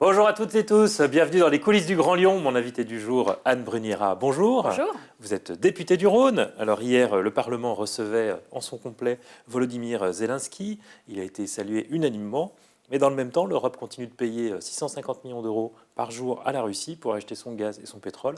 Bonjour à toutes et tous, bienvenue dans les coulisses du Grand Lyon. Mon invité du jour, Anne Brugnera. Bonjour. Bonjour. Vous êtes députée du Rhône. Alors hier, le Parlement recevait en son complet Volodymyr Zelensky. Il a été salué unanimement. Mais dans le même temps, l'Europe continue de payer 650 millions d'euros par jour à la Russie pour acheter son gaz et son pétrole.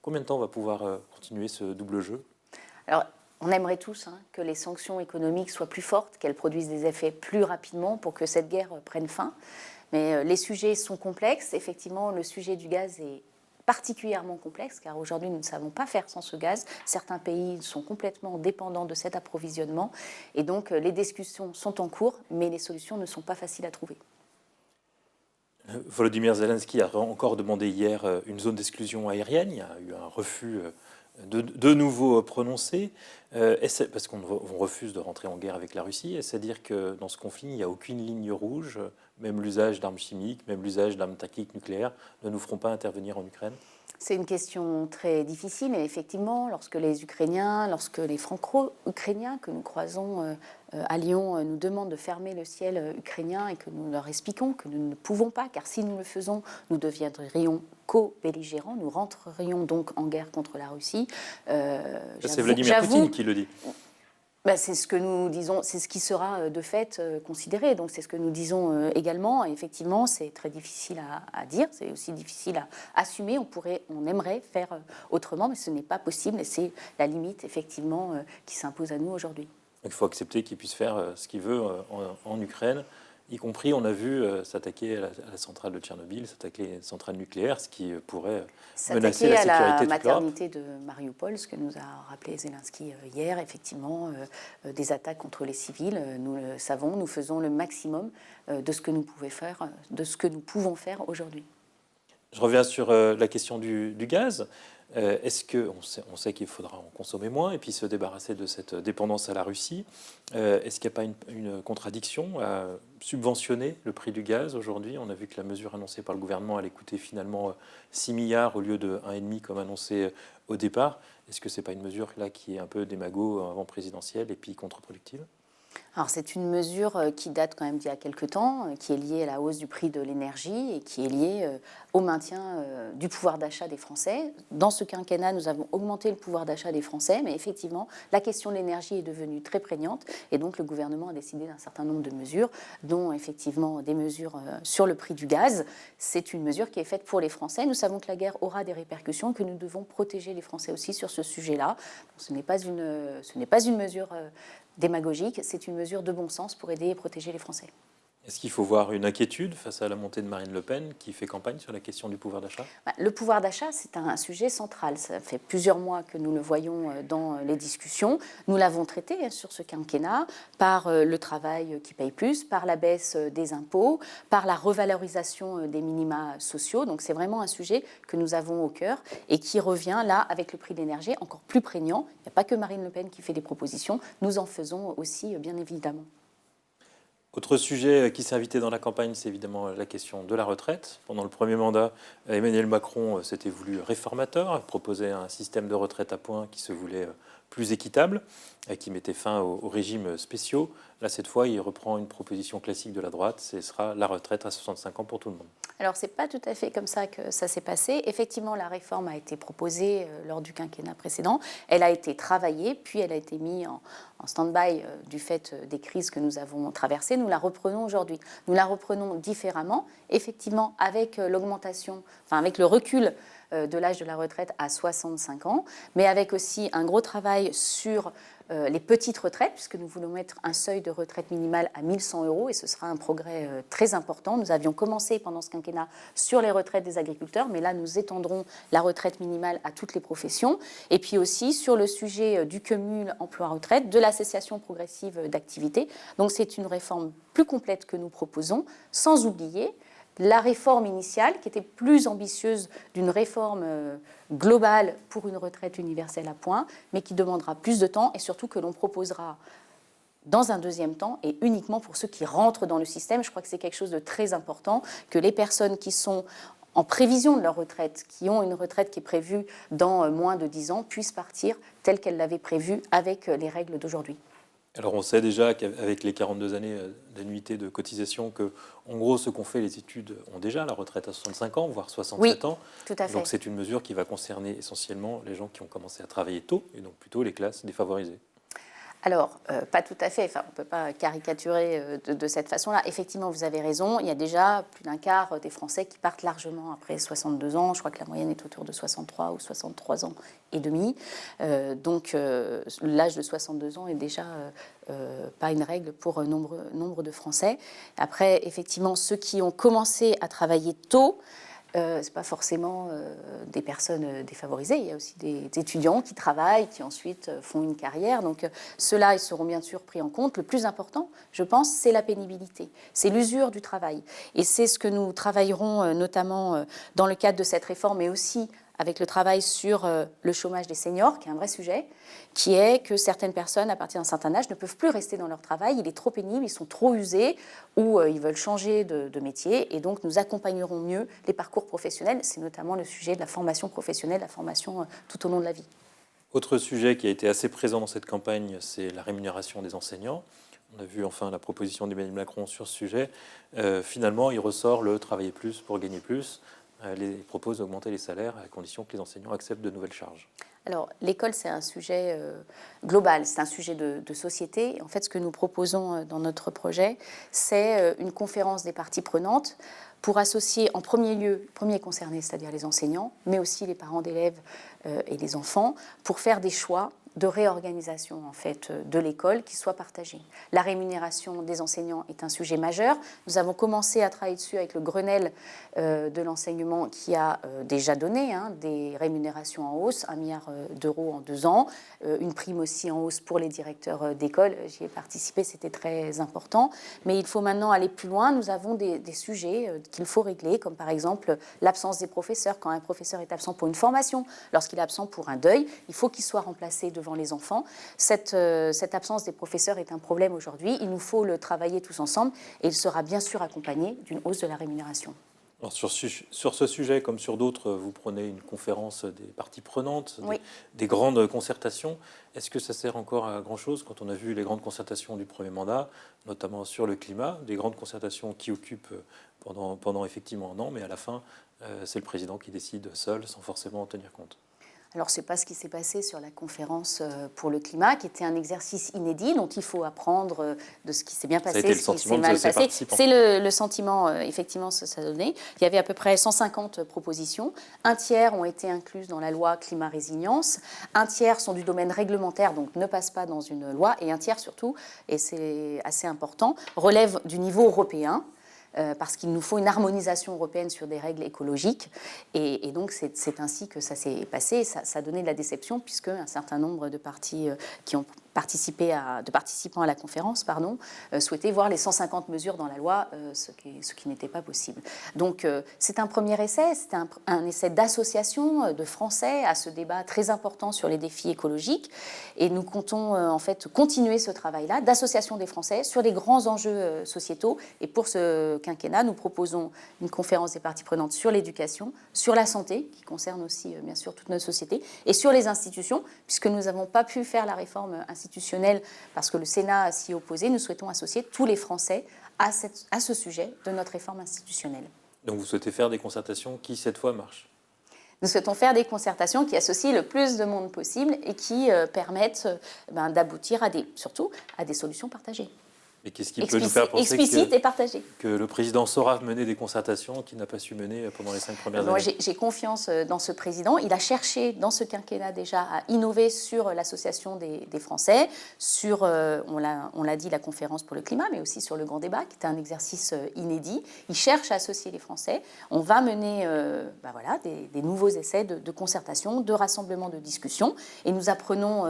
Combien de temps on va pouvoir continuer ce double jeu ? Alors, on aimerait tous que les sanctions économiques soient plus fortes, qu'elles produisent des effets plus rapidement pour que cette guerre prenne fin. Mais les sujets sont complexes. Effectivement, le sujet du gaz est particulièrement complexe, car aujourd'hui, nous ne savons pas faire sans ce gaz. Certains pays sont complètement dépendants de cet approvisionnement. Et donc, les discussions sont en cours, mais les solutions ne sont pas faciles à trouver. Volodymyr Zelensky a encore demandé hier une zone d'exclusion aérienne. Il y a eu un refus de nouveau prononcé, parce qu'on refuse de rentrer en guerre avec la Russie. Est-ce à dire que dans ce conflit, il n'y a aucune ligne rouge, même l'usage d'armes chimiques, même l'usage d'armes tactiques nucléaires, ne nous feront pas intervenir en Ukraine ? C'est une question très difficile, et effectivement, lorsque les Ukrainiens, lorsque les Franco-Ukrainiens que nous croisons à Lyon nous demandent de fermer le ciel ukrainien et que nous leur expliquons que nous ne pouvons pas, car si nous le faisons, nous deviendrions co-belligérants, nous rentrerions donc en guerre contre la Russie. C'est Vladimir Poutine qui le dit. C'est ce que nous disons, c'est ce qui sera de fait considéré. Donc c'est ce que nous disons également. Et effectivement, c'est très difficile à dire, c'est aussi difficile à assumer. On aimerait faire autrement, mais ce n'est pas possible. Et c'est la limite effectivement qui s'impose à nous aujourd'hui. Il faut accepter qu'il puisse faire ce qu'il veut en Ukraine, y compris, on a vu, s'attaquer à la centrale de Tchernobyl, s'attaquer à une centrale nucléaire, ce qui pourrait menacer la sécurité de l'Europe. S'attaquer à la maternité de Mariupol, ce que nous a rappelé Zelensky hier, effectivement, des attaques contre les civils, nous le savons, nous faisons le maximum de ce que nous pouvons faire, aujourd'hui. Je reviens sur la question du gaz. Est-ce que on sait qu'il faudra en consommer moins et puis se débarrasser de cette dépendance à la Russie. Est-ce qu'il n'y a pas une contradiction à subventionner le prix du gaz aujourd'hui? On a vu que la mesure annoncée par le gouvernement allait coûter finalement 6 milliards au lieu de 1,5 comme annoncé au départ. Est-ce que ce n'est pas une mesure là qui est un peu démago avant présidentielle et puis contre-productive? Alors c'est une mesure qui date quand même d'il y a quelques temps, qui est liée à la hausse du prix de l'énergie et qui est liée au maintien du pouvoir d'achat des Français. Dans ce quinquennat, nous avons augmenté le pouvoir d'achat des Français, mais effectivement, la question de l'énergie est devenue très prégnante et donc le gouvernement a décidé d'un certain nombre de mesures, dont effectivement des mesures sur le prix du gaz. C'est une mesure qui est faite pour les Français. Nous savons que la guerre aura des répercussions, que nous devons protéger les Français aussi sur ce sujet-là. Ce n'est pas une mesure démagogique, c'est une mesure de bon sens pour aider et protéger les Français. Est-ce qu'il faut voir une inquiétude face à la montée de Marine Le Pen qui fait campagne sur la question du pouvoir d'achat? Le pouvoir d'achat, c'est un sujet central. Ça fait plusieurs mois que nous le voyons dans les discussions. Nous l'avons traité sur ce quinquennat par le travail qui paye plus, par la baisse des impôts, par la revalorisation des minima sociaux. Donc c'est vraiment un sujet que nous avons au cœur et qui revient là avec le prix de l'énergie encore plus prégnant. Il n'y a pas que Marine Le Pen qui fait des propositions, nous en faisons aussi bien évidemment. Autre sujet qui s'est invité dans la campagne, c'est évidemment la question de la retraite. Pendant le premier mandat, Emmanuel Macron s'était voulu réformateur, proposait un système de retraite à points qui se voulait plus équitable, qui mettait fin aux régimes spéciaux. Là, cette fois, il reprend une proposition classique de la droite, ce sera la retraite à 65 ans pour tout le monde. Alors, ce n'est pas tout à fait comme ça que ça s'est passé. Effectivement, la réforme a été proposée lors du quinquennat précédent. Elle a été travaillée, puis elle a été mise en stand-by du fait des crises que nous avons traversées. Nous la reprenons aujourd'hui. Nous la reprenons différemment, effectivement, avec l'augmentation, avec le recul de l'âge de la retraite à 65 ans, mais avec aussi un gros travail sur les petites retraites, puisque nous voulons mettre un seuil de retraite minimale à 1 100 euros, et ce sera un progrès très important. Nous avions commencé pendant ce quinquennat sur les retraites des agriculteurs, mais là, nous étendrons la retraite minimale à toutes les professions. Et puis aussi sur le sujet du cumul emploi-retraite, de la cessation progressive d'activité. Donc c'est une réforme plus complète que nous proposons, sans oublier la réforme initiale, qui était plus ambitieuse d'une réforme globale pour une retraite universelle à points, mais qui demandera plus de temps et surtout que l'on proposera dans un deuxième temps et uniquement pour ceux qui rentrent dans le système. Je crois que c'est quelque chose de très important, que les personnes qui sont en prévision de leur retraite, qui ont une retraite qui est prévue dans moins de 10 ans, puissent partir telle qu'elle l'avait prévue avec les règles d'aujourd'hui. Alors on sait déjà qu'avec les 42 années d'annuité de cotisation, que en gros ceux qui ont fait les études ont déjà la retraite à 65 ans, voire 67 ans. Tout à fait. Donc c'est une mesure qui va concerner essentiellement les gens qui ont commencé à travailler tôt, et donc plutôt les classes défavorisées. Alors, pas tout à fait, enfin, on ne peut pas caricaturer de cette façon-là. Effectivement, vous avez raison, il y a déjà plus d'un quart des Français qui partent largement après 62 ans. Je crois que la moyenne est autour de 63 ou 63 ans et demi. Donc, l'âge de 62 ans est déjà pas une règle pour nombre de Français. Après, effectivement, ceux qui ont commencé à travailler tôt, ce n'est pas forcément des personnes défavorisées. Il y a aussi des étudiants qui travaillent, qui ensuite font une carrière. Donc ceux-là, ils seront bien sûr pris en compte. Le plus important, je pense, c'est la pénibilité. C'est l'usure du travail. Et c'est ce que nous travaillerons notamment dans le cadre de cette réforme, mais aussi avec le travail sur le chômage des seniors, qui est un vrai sujet, qui est que certaines personnes, à partir d'un certain âge, ne peuvent plus rester dans leur travail. Il est trop pénible, ils sont trop usés, ou ils veulent changer de métier. Et donc, nous accompagnerons mieux les parcours professionnels. C'est notamment le sujet de la formation professionnelle, la formation tout au long de la vie. Autre sujet qui a été assez présent dans cette campagne, c'est la rémunération des enseignants. On a vu enfin la proposition d'Emmanuel Macron sur ce sujet. Finalement, il ressort le travailler plus pour gagner plus. Il propose d'augmenter les salaires à condition que les enseignants acceptent de nouvelles charges. Alors, l'école, c'est un sujet global, c'est un sujet de société. En fait, ce que nous proposons dans notre projet, c'est une conférence des parties prenantes pour associer en premier lieu, premiers concernés, c'est-à-dire les enseignants, mais aussi les parents d'élèves et les enfants, pour faire des choix de réorganisation en fait de l'école qui soit partagée. La rémunération des enseignants est un sujet majeur. Nous avons commencé à travailler dessus avec le Grenelle de l'enseignement qui a déjà donné des rémunérations en hausse, 1 milliard d'euros en 2 ans, une prime aussi en hausse pour les directeurs d'école. J'y ai participé, c'était très important. Mais il faut maintenant aller plus loin. Nous avons des sujets qu'il faut régler, comme par exemple l'absence des professeurs. Quand un professeur est absent pour une formation, lorsqu'il est absent pour un deuil, il faut qu'il soit remplacé devant les enfants. Cette absence des professeurs est un problème aujourd'hui. Il nous faut le travailler tous ensemble et il sera bien sûr accompagné d'une hausse de la rémunération. Alors sur ce sujet, comme sur d'autres, vous prenez une conférence des parties prenantes, Oui. des grandes concertations. Est-ce que ça sert encore à grand-chose quand on a vu les grandes concertations du premier mandat, notamment sur le climat, des grandes concertations qui occupent pendant effectivement un an, mais à la fin, c'est le président qui décide seul, sans forcément en tenir compte? Alors, ce n'est pas ce qui s'est passé sur la conférence pour le climat, qui était un exercice inédit dont il faut apprendre de ce qui s'est bien passé, ce qui s'est mal passé. C'est le sentiment, effectivement, ça a donné. Il y avait à peu près 150 propositions. Un tiers ont été incluses dans la loi climat-résilience. Un tiers sont du domaine réglementaire, donc ne passent pas dans une loi. Et un tiers, surtout, et c'est assez important, relève du niveau européen. Parce qu'il nous faut une harmonisation européenne sur des règles écologiques. Et donc, c'est ainsi que ça s'est passé. Ça a donné de la déception, puisque un certain nombre de partis qui ont participants à la conférence souhaitaient voir les 150 mesures dans la loi, ce qui n'était pas possible. Donc, c'est un premier essai, c'est un essai d'association de Français à ce débat très important sur les défis écologiques. Et nous comptons en fait continuer ce travail-là d'association des Français sur les grands enjeux sociétaux. Et pour ce quinquennat, nous proposons une conférence des parties prenantes sur l'éducation, sur la santé, qui concerne aussi bien sûr toute notre société, et sur les institutions, puisque nous n'avons pas pu faire la réforme institutionnelle parce que le Sénat s'y opposait. Nous souhaitons associer tous les Français à ce sujet de notre réforme institutionnelle. Donc vous souhaitez faire des concertations qui, cette fois, marchent? Nous souhaitons faire des concertations qui associent le plus de monde possible et qui permettent d'aboutir surtout à des solutions partagées. Et qu'est-ce qui peut nous faire penser explicite et partagée. Que le président saura mener des concertations qu'il n'a pas su mener pendant les 5 premières années? J'ai confiance dans ce président. Il a cherché dans ce quinquennat déjà à innover sur l'association des Français, sur, on l'a dit, la conférence pour le climat, mais aussi sur le grand débat, qui est un exercice inédit. Il cherche à associer les Français. On va mener des nouveaux essais de concertation, de rassemblement, de discussion. Et nous apprenons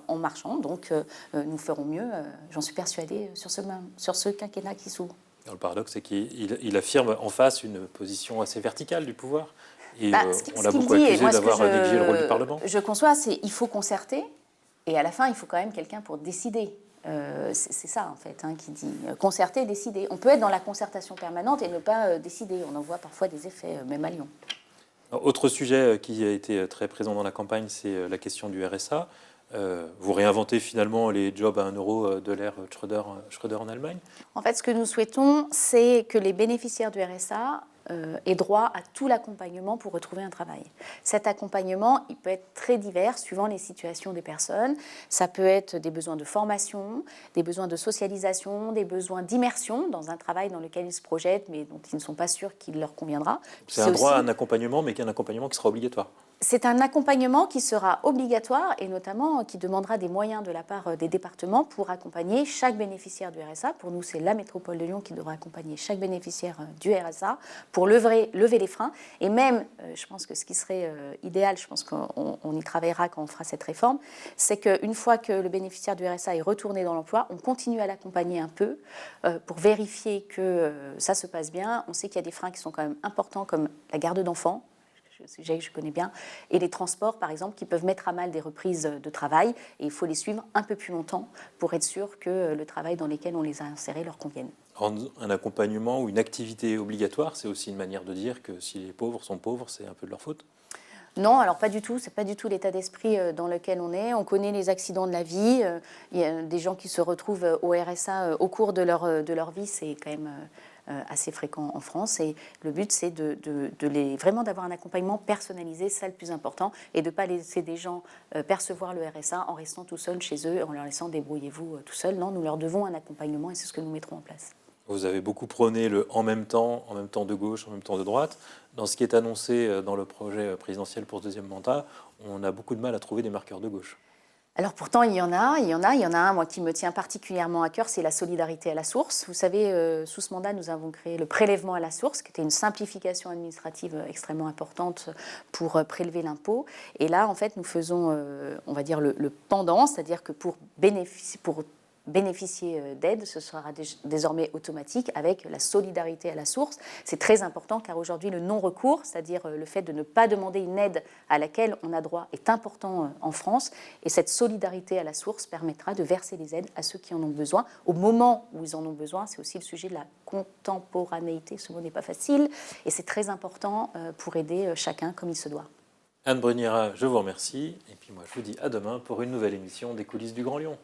en marchant. Donc, nous ferons mieux, j'en suis persuadée, sur ce quinquennat qui s'ouvre. Le paradoxe, c'est qu'il affirme en face une position assez verticale du pouvoir. Et on l'a beaucoup accusé d'avoir négligé le rôle du Parlement. Je conçois, il faut concerter, et à la fin, il faut quand même quelqu'un pour décider. C'est ça, en fait, qui dit concerter, décider. On peut être dans la concertation permanente et ne pas décider. On en voit parfois des effets, même à Lyon. Autre sujet qui a été très présent dans la campagne, c'est la question du RSA. Vous réinventez finalement les jobs à 1 euro de l'ère Schröder en Allemagne? En fait, ce que nous souhaitons, c'est que les bénéficiaires du RSA aient droit à tout l'accompagnement pour retrouver un travail. Cet accompagnement, il peut être très divers suivant les situations des personnes. Ça peut être des besoins de formation, des besoins de socialisation, des besoins d'immersion dans un travail dans lequel ils se projettent, mais dont ils ne sont pas sûrs qu'il leur conviendra. C'est un droit à un accompagnement, mais qui est un accompagnement qui sera obligatoire. C'est un accompagnement qui sera obligatoire et notamment qui demandera des moyens de la part des départements pour accompagner chaque bénéficiaire du RSA. Pour nous, c'est la métropole de Lyon qui devra accompagner chaque bénéficiaire du RSA pour lever les freins. Et même, je pense que ce qui serait idéal, je pense qu'on y travaillera quand on fera cette réforme, c'est qu'une fois que le bénéficiaire du RSA est retourné dans l'emploi, on continue à l'accompagner un peu pour vérifier que ça se passe bien. On sait qu'il y a des freins qui sont quand même importants comme la garde d'enfants, sujet que je connais bien, et les transports, par exemple, qui peuvent mettre à mal des reprises de travail. Et il faut les suivre un peu plus longtemps pour être sûr que le travail dans lequel on les a insérés leur convienne. Rendre un accompagnement ou une activité obligatoire, c'est aussi une manière de dire que si les pauvres sont pauvres, c'est un peu de leur faute? Non, alors pas du tout. C'est pas du tout l'état d'esprit dans lequel on est. On connaît les accidents de la vie. Il y a des gens qui se retrouvent au RSA au cours de leur vie. C'est quand même assez fréquent en France. Et le but, c'est vraiment d'avoir un accompagnement personnalisé, c'est le plus important, et de ne pas laisser des gens percevoir le RSA en restant tout seuls chez eux, en leur laissant débrouillez-vous tout seuls. Non, nous leur devons un accompagnement et c'est ce que nous mettrons en place. Vous avez beaucoup prôné le en même temps de gauche, en même temps de droite. Dans ce qui est annoncé dans le projet présidentiel pour ce deuxième mandat, on a beaucoup de mal à trouver des marqueurs de gauche. Alors pourtant, il y en a un, moi, qui me tient particulièrement à cœur, c'est la solidarité à la source. Vous savez, sous ce mandat, nous avons créé le prélèvement à la source, qui était une simplification administrative extrêmement importante pour prélever l'impôt. Et là, en fait, nous faisons, on va dire, le pendant, c'est-à-dire que pour bénéficier d'aide, ce sera désormais automatique avec la solidarité à la source. C'est très important car aujourd'hui le non-recours, c'est-à-dire le fait de ne pas demander une aide à laquelle on a droit, est important en France. Et cette solidarité à la source permettra de verser les aides à ceux qui en ont besoin au moment où ils en ont besoin. C'est aussi le sujet de la contemporanéité, ce mot n'est pas facile, et c'est très important pour aider chacun comme il se doit. Anne Brugnera, je vous remercie. Et puis moi, je vous dis à demain pour une nouvelle émission des coulisses du Grand Lyon.